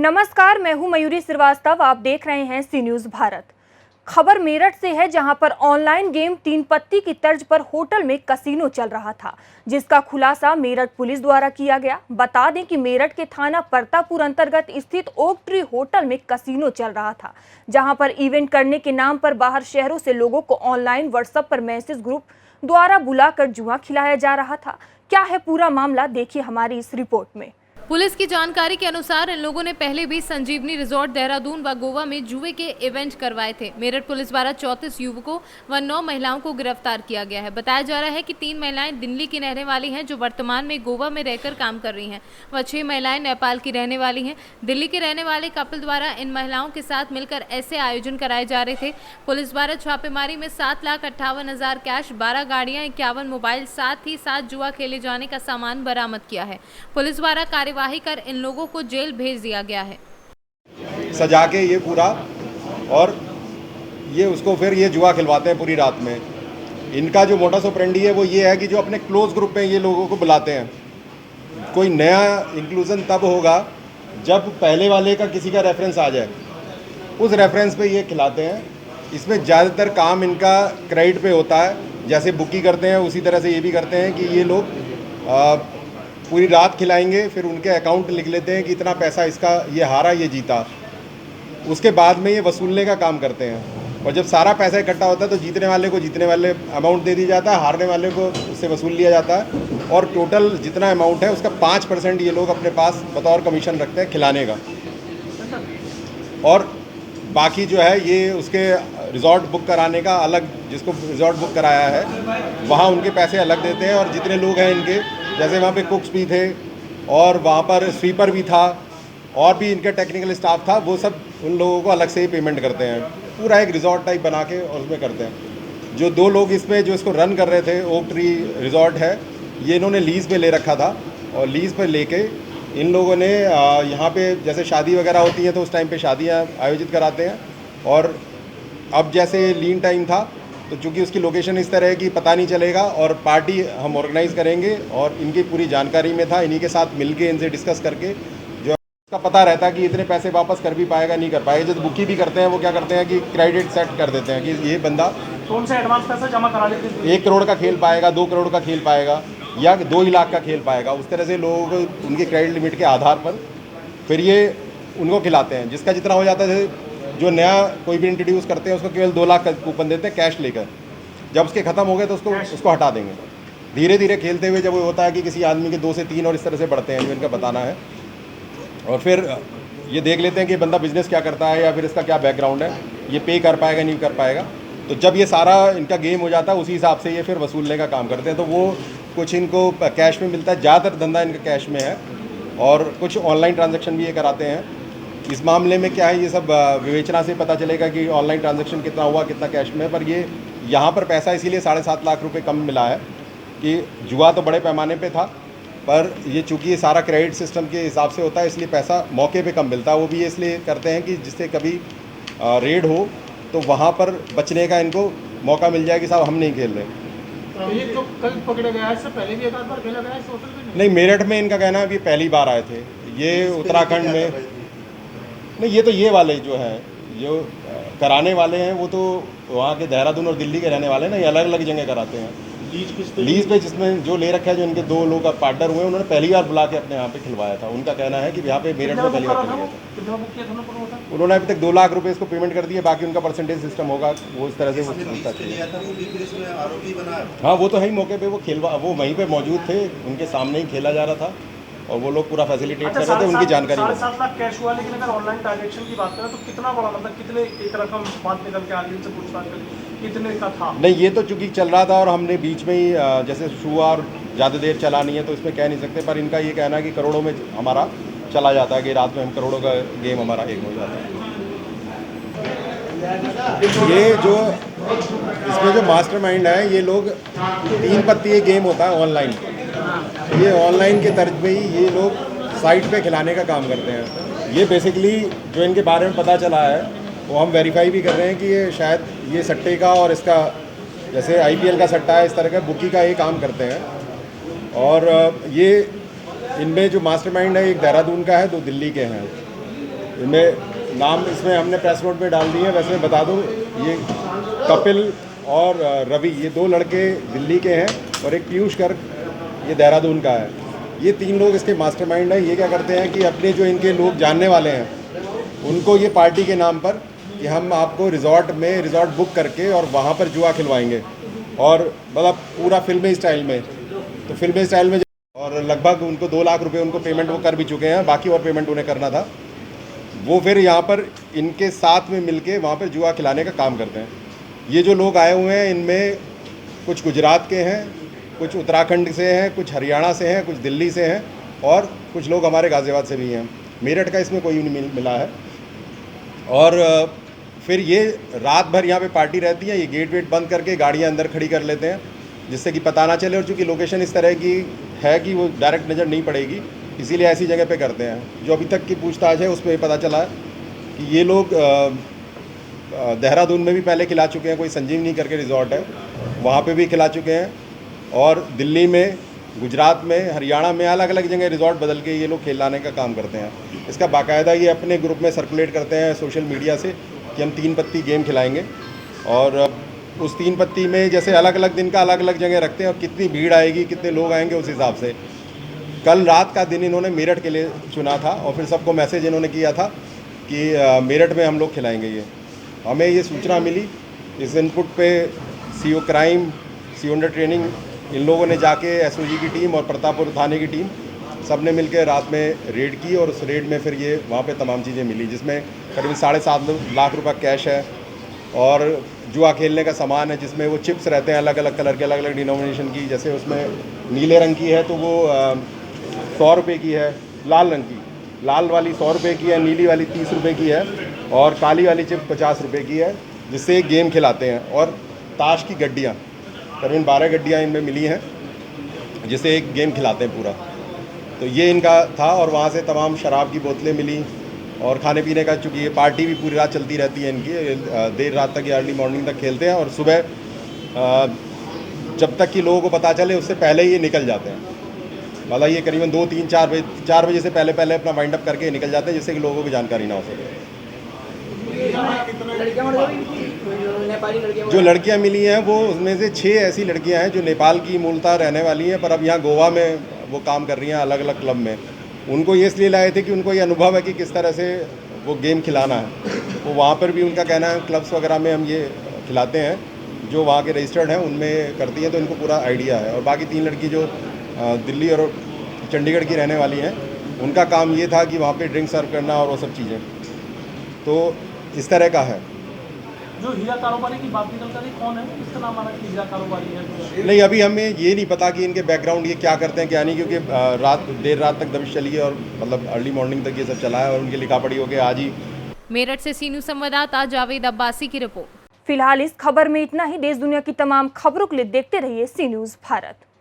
नमस्कार, मैं हूं मयूरी श्रीवास्तव। आप देख रहे हैं सी न्यूज भारत। खबर मेरठ से है, जहां पर ऑनलाइन गेम तीन पत्ती की तर्ज पर होटल में कसीनो चल रहा था, जिसका खुलासा मेरठ पुलिस द्वारा किया गया। बता दें कि मेरठ के थाना परतापुर अंतर्गत स्थित ओक ट्री होटल में कसीनो चल रहा था, जहां पर इवेंट करने के नाम पर बाहर शहरों से लोगों को ऑनलाइन व्हाट्सएप पर मैसेज ग्रुप द्वारा बुलाकर जुआ खिलाया जा रहा था। क्या है पूरा मामला, देखिए हमारी इस रिपोर्ट में। पुलिस की जानकारी के अनुसार इन लोगों ने पहले भी संजीवनी रिजॉर्ट देहरादून व गोवा में जुए के इवेंट करवाए थे। मेरठ पुलिस द्वारा 34 युवकों व 9 महिलाओं को गिरफ्तार किया गया है। बताया जा रहा है कि 3 महिलाएं दिल्ली की रहने वाली हैं, जो वर्तमान में गोवा में रहकर काम कर रही हैं, व 6 महिलाएं नेपाल की रहने वाली हैं। दिल्ली के रहने वाले कपल द्वारा इन महिलाओं के साथ मिलकर ऐसे आयोजन कराए जा रहे थे। पुलिस द्वारा छापेमारी में 7,58,000 कैश, 12 गाड़ियाँ, 51 मोबाइल, साथ ही साथ जुआ खेले जाने का सामान बरामद किया है। पुलिस द्वारा कार्यवाही कर इन लोगों को जेल भेज दिया गया है। सजा के ये पूरा, और ये उसको फिर ये जुआ खिलवाते हैं पूरी रात में। इनका जो मोडस ऑपरेंडी है वो ये है कि जो अपने क्लोज ग्रुप में ये लोगों को बुलाते हैं। कोई नया इंक्लूजन तब होगा जब पहले वाले का किसी का रेफरेंस आ जाए, उस रेफरेंस पे ये खिलाते हैं। इसमें ज़्यादातर काम इनका क्रेडिट पे होता है, जैसे बुकी करते हैं उसी तरह से ये भी करते हैं कि ये लोग पूरी रात खिलाएंगे, फिर उनके अकाउंट लिख लेते हैं कि इतना पैसा इसका ये हारा ये जीता। उसके बाद में ये वसूलने का काम करते हैं, और जब सारा पैसा इकट्ठा होता है तो जीतने वाले को जीतने वाले अमाउंट दे दी जाता है, हारने वाले को उससे वसूल लिया जाता है, और टोटल जितना अमाउंट है उसका 5% ये लोग अपने पास बतौर कमीशन रखते हैं खिलाने का। और बाकी जो है ये उसके रिजॉर्ट बुक कराने का अलग, जिसको रिजॉर्ट बुक कराया है वहाँ उनके पैसे अलग देते हैं। और जितने लोग हैं इनके, जैसे वहाँ पे कुक्स भी थे और वहाँ पर स्वीपर भी था और भी इनका टेक्निकल स्टाफ था, वो सब उन लोगों को अलग से ही पेमेंट करते हैं। पूरा एक रिजॉर्ट टाइप बना के और उसमें करते हैं। जो 2 लोग इसमें जो इसको रन कर रहे थे, ओक ट्री रिजॉर्ट है, ये इन्होंने लीज़ पे ले रखा था, और लीज़ पे लेके इन लोगों ने यहाँ पे जैसे शादी वगैरह होती है तो उस टाइम पे शादियाँ आयोजित कराते हैं। और अब जैसे लीन टाइम था तो चूँकि उसकी लोकेशन इस तरह है कि पता नहीं चलेगा, और पार्टी हम ऑर्गेनाइज़ करेंगे, और इनकी पूरी जानकारी में था। इन्हीं के साथ मिलके इनसे डिस्कस करके जो उसका पता रहता है कि इतने पैसे वापस कर भी पाएगा नहीं कर पाएगा। जब बुकी भी करते हैं वो क्या करते हैं कि क्रेडिट सेट कर देते हैं कि ये बंदा कौन सा एडवांस पैसा जमा करा लेते हैं, 1 करोड़ का खेल पाएगा, 2 करोड़ का खेल पाएगा, या 2 लाख का खेल पाएगा। उस तरह से लोग उनके क्रेडिट लिमिट के आधार पर फिर ये उनको खिलाते हैं। जिसका जितना हो जाता है, जो नया कोई भी इंट्रोड्यूस करते हैं उसको केवल 2 लाख का कूपन देते हैं कैश लेकर। जब उसके ख़त्म हो गए तो उसको हटा देंगे। धीरे धीरे खेलते हुए जब वो होता है कि किसी आदमी के 2 से 3 और इस तरह से बढ़ते हैं, जो इनका बताना है, और फिर ये देख लेते हैं कि बंदा बिजनेस क्या करता है या फिर इसका क्या बैकग्राउंड है, ये पे कर पाएगा नहीं कर पाएगा। तो जब ये सारा इनका गेम हो जाता है उसी हिसाब से ये फिर वसूलने का काम करते हैं। तो वो कुछ इनको कैश में मिलता है, ज़्यादातर धंधा इनका कैश में है, और कुछ ऑनलाइन ट्रांजेक्शन भी ये कराते हैं। इस मामले में क्या है, ये सब विवेचना से पता चलेगा कि ऑनलाइन ट्रांजैक्शन कितना हुआ, कितना कैश में। पर ये यहाँ पर पैसा इसीलिए 7.5 लाख रुपए कम मिला है कि जुआ तो बड़े पैमाने पे था, पर ये चूँकि ये सारा क्रेडिट सिस्टम के हिसाब से होता है, इसलिए पैसा मौके पे कम मिलता है। वो भी ये इसलिए करते हैं कि जिससे कभी रेड हो तो वहाँ पर बचने का इनको मौका मिल जाए कि साहब हम नहीं खेल रहे। ये तो कल पकड़े गया है, इससे पहले भी एक आध बार खेला गया है इस होटल में? नहीं, मेरठ में इनका कहना है कि पहली बार आए थे। ये उत्तराखंड में नहीं, ये तो ये वाले जो हैं, जो कराने वाले हैं वो तो वहाँ के देहरादून और दिल्ली के रहने वाले हैं ना, ये अलग अलग जगह कराते हैं। लीज पे जिसमें जो ले रखा है, जो इनके 2 लोग का पार्टनर हुए, उन्होंने पहली बार बुला के अपने यहाँ पे खिलवाया था। उनका कहना है कि यहाँ पे मेरठ में पहली बार खिलवाया था। उन्होंने अभी तक 2 लाख रुपए इसको पेमेंट कर दिए, बाकी उनका परसेंटेज सिस्टम होगा, वो इस तरह से हाँ, वो तो है ही मौके पे, वो वहीं पे मौजूद थे, उनके सामने ही खेला जा रहा था, और वो लोग पूरा फैसिलिटेट कर रहे थे, उनकी जानकारी। 7.5 लाख कैश हुआ, लेकिन अगर ऑनलाइन ट्रांजेक्शन की बात करें तो कितना बड़ा, मतलब कितने एक रकम बात निकल के आगे से पूछताछ करें कितने का था? नहीं, ये तो चूँकि चल रहा था और हमने बीच में ही जैसे हुआ और ज़्यादा देर चला नहीं है तो इसमें कह नहीं सकते, पर इनका ये कहना है कि करोड़ों में हमारा चला जाता है, कि रात में हम करोड़ों का गेम हमारा एक हो जाता है। ये जो इसमें जो मास्टरमाइंड है, ये लोग 3 पत्ती गेम होता है ऑनलाइन, ये ऑनलाइन के तर्ज पे ही ये लोग साइट पे खिलाने का काम करते हैं। ये बेसिकली जो इनके बारे में पता चला है वो हम वेरीफाई भी कर रहे हैं कि ये शायद ये सट्टे का और इसका जैसे IPL का सट्टा है, इस तरह का बुकी का ये काम करते हैं। और ये इनमें जो मास्टरमाइंड है, एक देहरादून का है, 2 दिल्ली के हैं। इनमें नाम इसमें हमने प्रेस नोट में डाल दिए हैं। वैसे मैं बता दूं, ये कपिल और रवि, ये 2 लड़के दिल्ली के हैं और एक पीयूष गर्ग ये देहरादून का है। ये 3 लोग इसके मास्टरमाइंड हैं। ये क्या करते हैं कि अपने जो इनके लोग जानने वाले हैं उनको ये पार्टी के नाम पर कि हम आपको रिजॉर्ट बुक करके और वहाँ पर जुआ खिलवाएंगे, और मतलब पूरा फिल्मी स्टाइल में। तो फिल्मी स्टाइल में और लगभग उनको 2 लाख रुपए उनको पेमेंट वो कर भी चुके हैं, बाकी और पेमेंट उन्हें करना था। वो फिर यहाँ पर इनके साथ में मिलके वहाँ पर जुआ खिलाने का काम करते हैं। ये जो लोग आए हुए हैं इनमें कुछ गुजरात के हैं, कुछ उत्तराखंड से हैं, कुछ हरियाणा से हैं, कुछ दिल्ली से हैं और कुछ लोग हमारे गाज़ियाबाद से भी हैं। मेरठ का इसमें कोई नहीं मिला है। और फिर ये रात भर यहाँ पे पार्टी रहती है। ये गेट वेट बंद करके गाड़ियाँ अंदर खड़ी कर लेते हैं जिससे कि पता ना चले, और चूँकि लोकेशन इस तरह की है कि वो डायरेक्ट नज़र नहीं पड़ेगी, इसीलिए ऐसी जगह पे करते हैं। जो अभी तक की पूछताछ है उसमें पता चला है कि ये लोग देहरादून में भी पहले खिला चुके हैं, कोई संजीवनी करके रिजॉर्ट है वहाँ पे भी खिला चुके हैं, और दिल्ली में, गुजरात में, हरियाणा में अलग अलग जगह रिजॉर्ट बदल के ये लोग खिलाने का काम करते हैं। इसका बाकायदा ये अपने ग्रुप में सर्कुलेट करते हैं सोशल मीडिया से कि हम 3 पत्ती गेम खिलाएंगे, और उस 3 पत्ती में जैसे अलग अलग दिन का अलग अलग जगह रखते हैं और कितनी भीड़ आएगी, कितने लोग आएंगे उस हिसाब से। कल रात का दिन इन्होंने मेरठ के लिए चुना था और फिर सबको मैसेज इन्होंने किया था कि मेरठ में हम लोग खिलाएंगे। ये हमें ये सूचना मिली, इस इनपुट पे CO crime, CO under training, इन लोगों ने जाके एसओजी की टीम और प्रतापपुर थाने की टीम सब ने मिलकर रात में रेड की, और उस रेड में फिर ये वहाँ पे तमाम चीज़ें मिली, जिसमें करीब 7.5 लाख रुपए कैश है और जुआ खेलने का सामान है, जिसमें वो चिप्स रहते हैं अलग अलग कलर के, अलग अलग डिनोमिनेशन की। जैसे उसमें नीले रंग की है तो वो 100 रुपये की है, लाल रंग की, लाल वाली 100 रुपये की है, नीली वाली 30 रुपये की है, और काली वाली चिप 50 रुपये की है, जिससे एक गेम खिलाते हैं। और ताश की गड्डियाँ, करीबन 12 गड्डियाँ इनमें मिली हैं, जिससे एक गेम खिलाते हैं पूरा। तो ये इनका था, और वहाँ से तमाम शराब की बोतलें मिली और खाने पीने का, चूँकि ये पार्टी भी पूरी रात चलती रहती है इनकी, देर रात तक या अर्ली मॉर्निंग तक खेलते हैं, और सुबह जब तक कि लोगों को पता चले उससे पहले ही ये निकल जाते हैं। मतलब ये करीबन 2, 3, 4 बजे से पहले अपना वाइंड अप करके निकल जाते हैं, जिससे कि लोगों की जानकारी ना हो सके। जो लड़कियां मिली हैं वो उसमें से 6 ऐसी लड़कियां हैं जो नेपाल की मूलतः रहने वाली हैं, पर अब यहाँ गोवा में वो काम कर रही हैं अलग अलग क्लब में। उनको ये इसलिए लाए थे कि उनको ये अनुभव है कि किस तरह से वो गेम खिलाना है। तो वहाँ पर भी उनका कहना है क्लब्स वगैरह में हम ये खिलाते हैं, जो वहाँ के रजिस्टर्ड हैं उनमें करती हैं, तो इनको पूरा आइडिया है। और बाकी 3 लड़की जो दिल्ली और चंडीगढ़ की रहने वाली हैं, उनका काम ये था कि वहाँ पे ड्रिंक सर्व करना और वो सब चीज़ें। तो इस तरह का है। जो हीरा कारोबारी की बात निकल कर कौन है, किसका नाम आना कि हीरा कारोबारी है? नहीं, अभी हमें ये नहीं पता कि इनके बैकग्राउंड ये क्या करते हैं क्या नहीं, क्योंकि देर रात तक दबिश चली है और मतलब अर्ली मॉर्निंग तक ये सब चला है, और उनकी लिखा पढ़ी हो गई आज ही। मेरठ से सी न्यूज़ संवाददाता जावेद अब्बासी की रिपोर्ट। फिलहाल इस खबर में इतना ही। देश दुनिया की तमाम खबरों के लिए देखते रहिए सी न्यूज़ भारत।